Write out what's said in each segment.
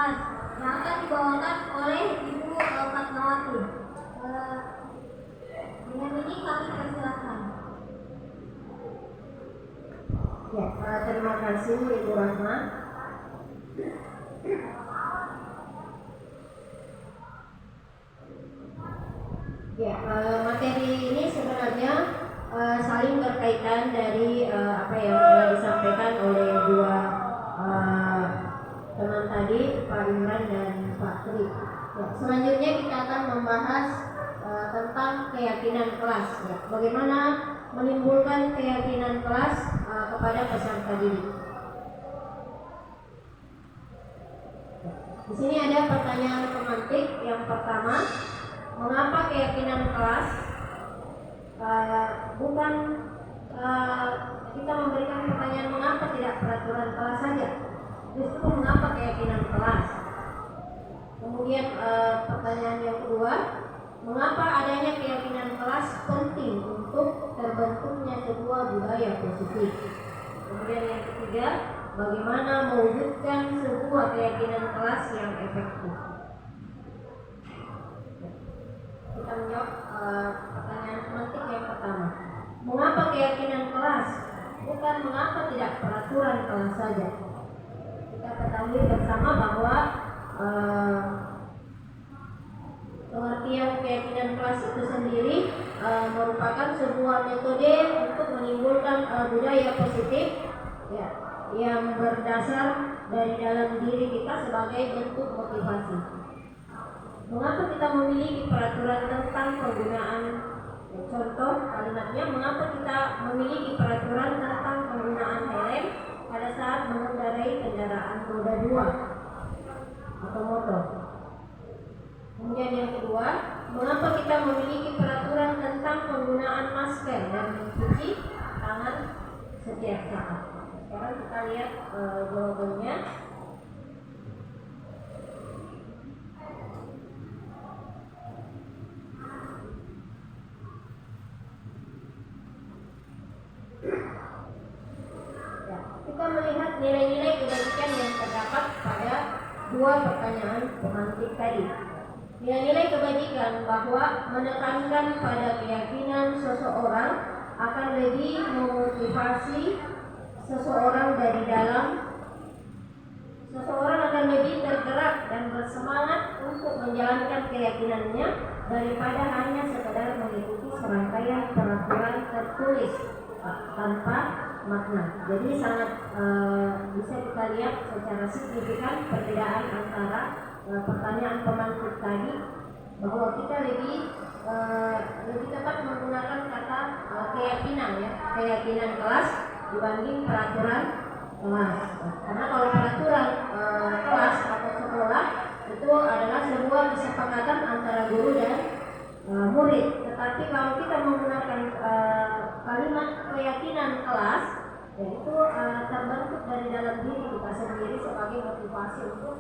kelas yang akan dibawakan oleh Ibu Fatmawati. Dengan ini kami persilakan. Ya, terima kasih Ibu Rahma. Ya, materi ini sebenarnya saling berkaitan dari apa yang telah disampaikan oleh dua teman tadi, Pak Imran dan Pak Tri. Ya, selanjutnya kita akan membahas tentang keyakinan kelas. Ya, bagaimana menimbulkan keyakinan kelas kepada peserta didik. Di sini ada pertanyaan pemantik yang pertama. Mengapa keyakinan kelas bukan kita memberikan pertanyaan mengapa tidak peraturan kelas saja, justru mengapa keyakinan kelas. Kemudian pertanyaan yang kedua, mengapa adanya keyakinan kelas penting untuk terbentuknya sebuah budaya positif. Kemudian yang ketiga, bagaimana mewujudkan sebuah keyakinan kelas yang efektif. Kita menjawab pertanyaan pemantik yang pertama. Mengapa keyakinan kelas? Bukan mengapa tidak peraturan kelas saja. Kita ketahui bersama bahwa pengertian keyakinan kelas itu sendiri merupakan sebuah metode untuk menimbulkan budaya positif ya, yang berdasar dari dalam diri kita sebagai bentuk motivasi. Mengapa kita memiliki peraturan tentang penggunaan, contoh kalimatnya, mengapa kita memiliki peraturan tentang penggunaan helm pada saat mengendarai kendaraan roda 2 atau motor. Kemudian yang kedua, mengapa kita memiliki peraturan tentang penggunaan masker dan mencuci tangan setiap saat. Sekarang kita lihat jawabannya. Kita melihat nilai-nilai kebajikan yang terdapat pada dua pertanyaan pemantik tadi. Nilai-nilai kebajikan bahwa menekankan pada keyakinan seseorang akan lebih memotivasi seseorang dari dalam. Seseorang akan lebih tergerak dan bersemangat untuk menjalankan keyakinannya daripada hanya sekedar mengikuti serangkaian peraturan tertulis tanpa makna. Jadi sangat bisa kita lihat secara signifikan perbedaan antara pertanyaan pemantik tadi, bahwa kita lebih tepat menggunakan kata keyakinan ya, keyakinan kelas dibanding peraturan kelas. Karena kalau peraturan kelas atau sekolah itu adalah sebuah kesepakatan antara guru dan murid. Tetapi kalau kita menggunakan kalimat keyakinan kelas, yaitu terbentuk dari dalam diri kita sendiri sebagai motivasi untuk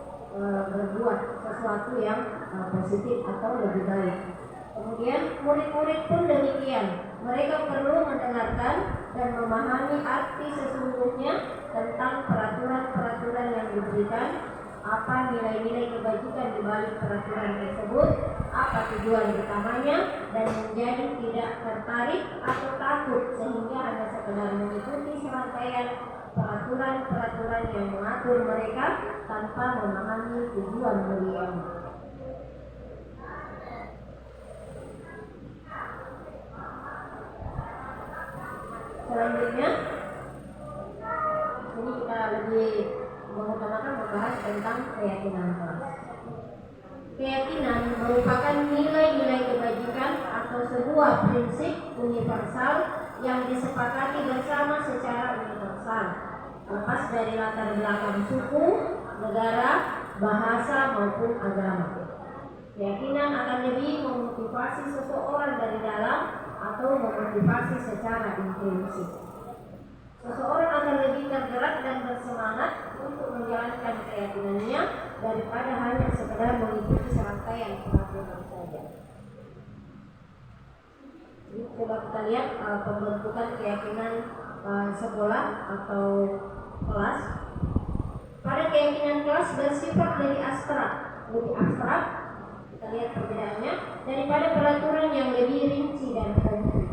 berbuat sesuatu yang positif atau lebih baik. Kemudian murid-murid pun demikian. Mereka perlu mendengarkan dan memahami arti sesungguhnya tentang peraturan-peraturan yang diberikan, apa nilai-nilai kebajikan di balik peraturan tersebut, apa tujuan utamanya, dan menjadi tidak tertarik atau takut sehingga hanya sekedar mengikuti serangkaian peraturan-peraturan yang mengatur mereka tanpa memahami tujuan mulianya. Selanjutnya, ini kita lebih mengutamakan membahas tentang keyakinan kelas. Keyakinan merupakan nilai-nilai kebajikan atau sebuah prinsip universal yang disepakati bersama secara universal, lepas dari latar belakang suku, negara, bahasa maupun agama. Keyakinan akan lebih memotivasi seseorang dari dalam atau memotivasi secara intrinsik. Seseorang akan lebih tergerak dan bersemangat untuk menjalankan keyakinannya daripada hanya sekedar mengikuti serangkaian peraturan saja. Jadi, coba kita lihat pembentukan keyakinan sekolah atau kelas. Pada keyakinan kelas bersifat lebih abstrak, kita lihat perbedaannya, daripada peraturan yang lebih rinci dan konkret.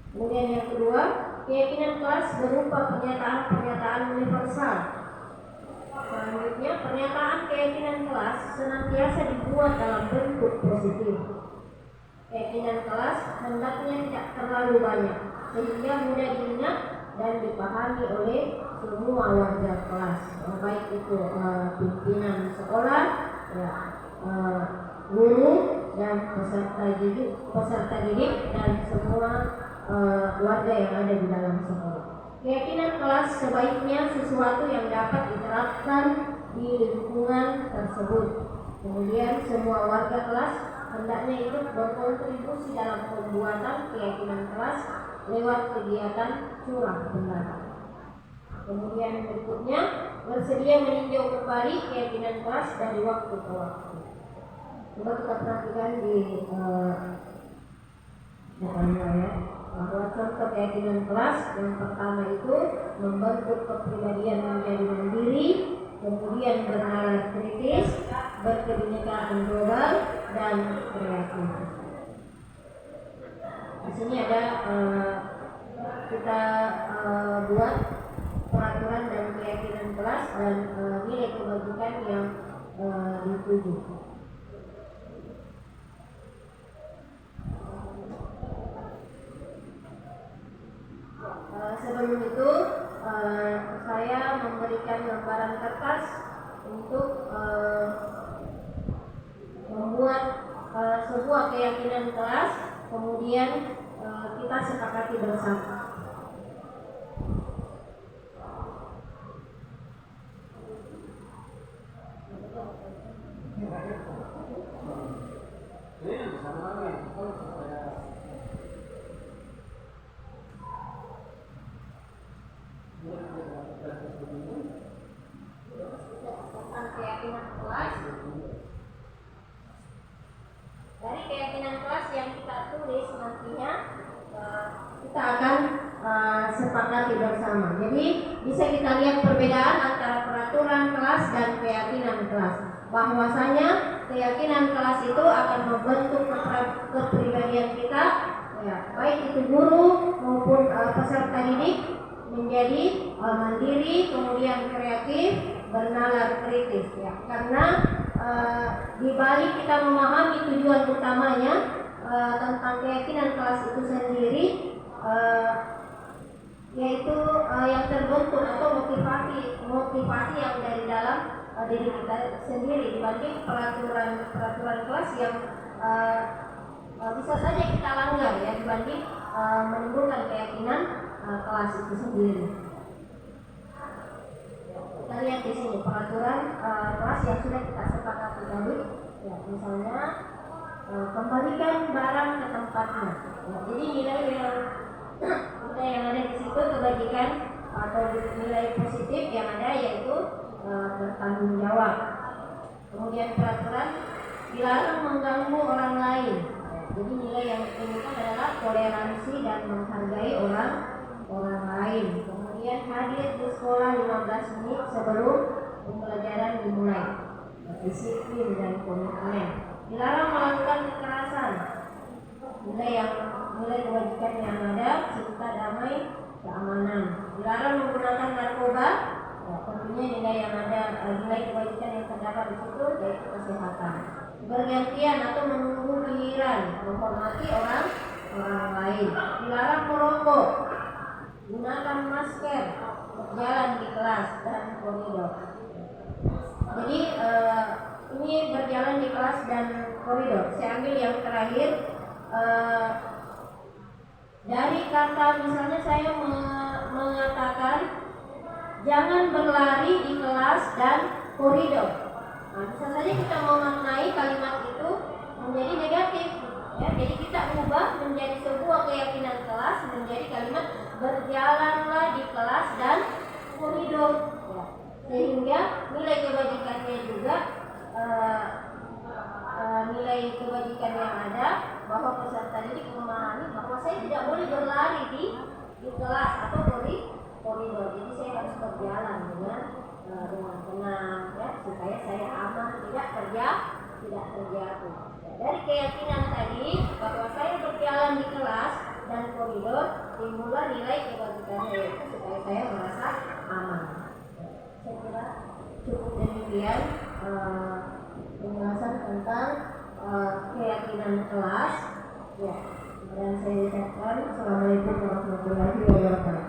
Kemudian yang kedua, keyakinan kelas berupa pernyataan universal. Selanjutnya, pernyataan keyakinan kelas senantiasa dibuat dalam bentuk positif. Keyakinan kelas hendaknya tidak terlalu banyak, sehingga mudah diingat dan dipahami oleh semua warga kelas, baik itu pimpinan sekolah, guru dan peserta didik dan semua warga yang ada di dalam sekolah. Keyakinan kelas sebaiknya sesuatu yang dapat diterapkan di lingkungan tersebut. Kemudian semua warga kelas hendaknya ikut berkontribusi dalam pembuatan keyakinan kelas lewat kegiatan curah pendapat. Kemudian berikutnya, bersedia meninjau kembali keyakinan kelas dari waktu ke waktu. Coba kita perhatikan di depannya ya, bahwa contoh keyakinan kelas yang pertama itu membentuk kepribadian menjadi mandiri, kemudian bernalar kritis, berkebinekaan global dan kreatif. Di sini ada kita buat peraturan dan keyakinan kelas dan nilai kebajikan yang dituju. Sebelum itu saya memberikan gambaran kertas untuk membuat sebuah keyakinan kelas, kemudian kita sepakati bersama. Keyakinan kelas. Dari keyakinan kelas yang kita tulis nantinya kita akan sepakati bersama. Jadi bisa kita lihat perbedaan antara peraturan kelas dan keyakinan kelas. Bahwasanya keyakinan kelas itu akan membentuk kepribadian kita, ya, baik itu guru maupun peserta didik menjadi mandiri, kemudian kreatif, bernalar kritis, ya. Karena di balik kita memahami tujuan utamanya tentang keyakinan kelas itu sendiri, yaitu yang terbentuk atau motivasi yang dari dalam diri kita sendiri dibanding peraturan kelas yang bisa saja kita langgar, ya, dibanding menimbulkan keyakinan kelas itu sendiri. Kita lihat di sini peraturan kelas yang sudah kita sepakati tadi, ya, misalnya kembalikan barang ke tempatnya. Ya, jadi nilai yang ada di situ kebajikan atau nilai positif yang ada yaitu bertanggung jawab. Kemudian peraturan dilarang mengganggu orang lain. Ya, jadi nilai yang diinginkan adalah toleransi dan menghargai orang lain. Kemudian hadir di sekolah 15 menit sebelum pembelajaran dimulai. Disiplin dan komitmen. Dilarang melakukan kekerasan. Nilai kewajiban yang ada, cinta damai, keamanan. Dilarang menggunakan narkoba. Ya, tentunya nilai yang ada, nilai kewajiban yang terdapat di situ yaitu kesehatan. Bergantian atau menunggu giliran, menghormati orang lain. Dilarang merokok. Gunakan masker, berjalan di kelas dan koridor. Jadi ini berjalan di kelas dan koridor. Saya ambil yang terakhir. Dari kata misalnya saya mengatakan jangan berlari di kelas dan koridor. Nah, bisa saja kita memaknai kalimat itu menjadi negatif. Ya, jadi kita ubah menjadi sebuah keyakinan kelas menjadi kalimat berjalanlah di kelas dan koridor, ya. Sehingga nilai kebajikannya juga nilai kebajikan yang ada bahwa peserta didik memahami bahwa saya tidak boleh berlari di kelas atau koridor. Jadi saya harus berjalan dengan timbullah nilai kebajikan saya itu supaya saya merasa aman. Saya kira cukup demikian penjelasan tentang keyakinan kelas. Ya, dan saya ucapkan Assalamualaikum warahmatullahi wabarakatuh.